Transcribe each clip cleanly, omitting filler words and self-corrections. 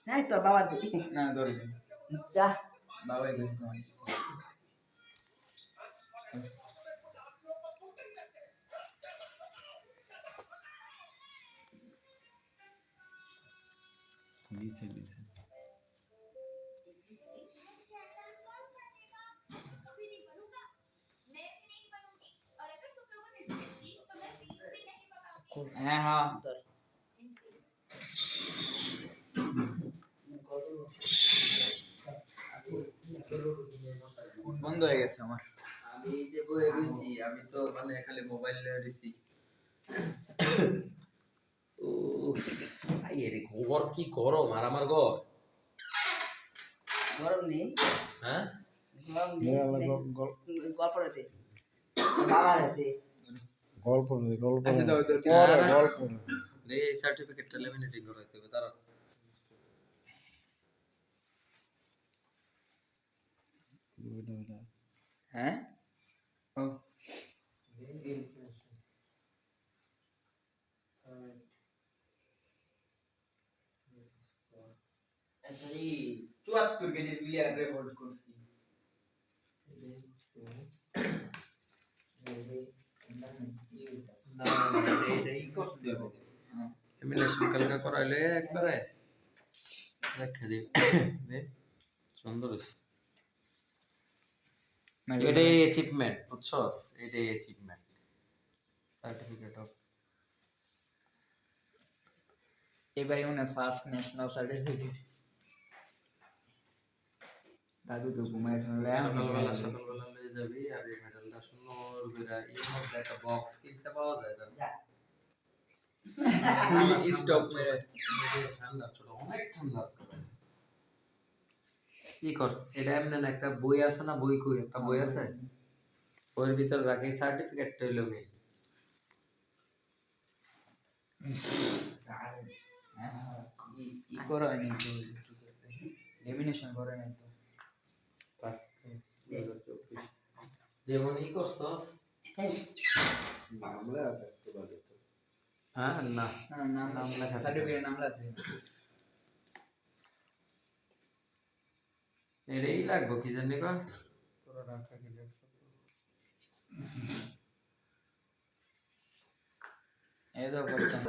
নাই তোর বাবার না ধরে যা বাবাই গেছে নিচে নিচে হ্যাঁ হ্যাঁ বন্ধ হয়ে গেছে আমার আমি যে বইয়ে রইছি আমি তো মানে খালি মোবাইল নিয়ে রইছি আই রে ঘর কি গরম আর আমার ঘর গরম নেই হ্যাঁ গল্প রেতে বাবার রেতে গল্প রে এই সার্টিফিকেটটা লেমিনেটিং করাইতে হবে তারা হ্যাঁ ও আসলে 74 কেজি প্লেয়ার রেকর্ড করছি না এইটাই করতে হবে এমিনেশন কালকে করাইলে একবারে রেখে দিই সুন্দর এটাই অ্যাচিভমেন্ট বুঝছস এটাই অ্যাচিভমেন্ট সার্টিফিকেট অফ এবারে মনে ফার্স্ট ন্যাশনাল সার্টিফিকেট দাদু তো ঘুমাইছে সকালবেলা লয়ে যাবি আর এই মেডেলটা সুন্দর করে এর মধ্যে একটা বক্স কিনতে পাওয়া যায় না স্টপ মেরে ঠান্ডা ছোট অনেক ঠান্ডা আছে কি কর এটা এমন একটা বই আছে না বই কই একটা বই আছে বইয়ের ভিতর রাখি সার্টিফিকেটটা হইলো নেই ই করা হয়নি তো লেমিনেশন করে নাই তো যেমন ই করছস মামলা করতে পারে তো হ্যাঁ না নাম লেখা সার্টিফিকেট নাম লেখা এটাই লাগবে কি জানি কর তোরা রাখা কি লাগছে এই তো বলছেন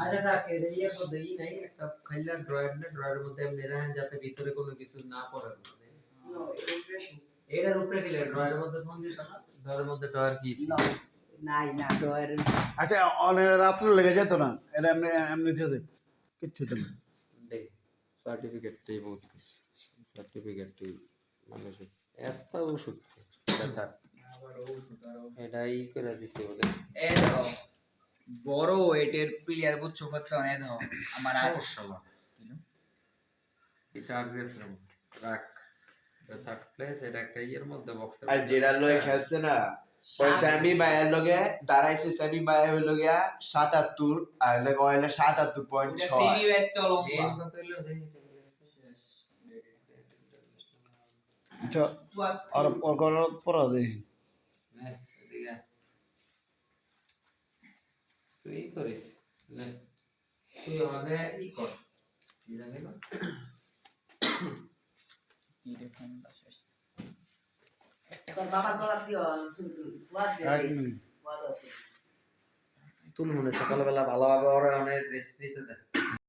আচ্ছা থাক এটা ইয়ে করতে ই নাই একটা খাইলা ড্রয়ারের মধ্যে এমনি রাখেন যাতে ভিতরে কোনো কিছু না পড়ে এটার উপরে গেলে ড্রয়ারের মধ্যে ফোন দিত না ড্রয়ারের মধ্যে ড্রয়ার কি নাই না ডয়ের আচ্ছা অনেক রাত্র লেগে যেত না এটা এমনি এমনি থেকে কিচ্ছু তো না দেখ সার্টিফিকেটটাই বহুত সার্টিফিকেটটাই মানুষ এত ওষুধ ব্যথা এটাই করে দিতে হবে এই দেখো বড় ওয়েটের প্লেয়ার বুঝছো কত অনেক দেখো আমার সমস্যা না এই চার্জ গেছিলাম রাখ থার্ড প্লেস এটা একটা ইয়ের মধ্যে বক্সের আর যেটা লয়ে খেলছে না ওই সেমি বাইয়ের লগে দাঁড়াইছে সেমি বাই হইল গিয়া 77 আর লগে হইল 77.6 সিবি ব্যাট তো মেন লম্বা কত হলো দেখি আচ্ছা আর পড়া দেখি এদিকে তুই করিস নে তুই মানে ই কর কি জানি না তোর বাবার গলা দিও এক মিনিট তুল মনে সকালবেলা ভালোভাবে ওরা অনেক রেস্ট নিতে দেয়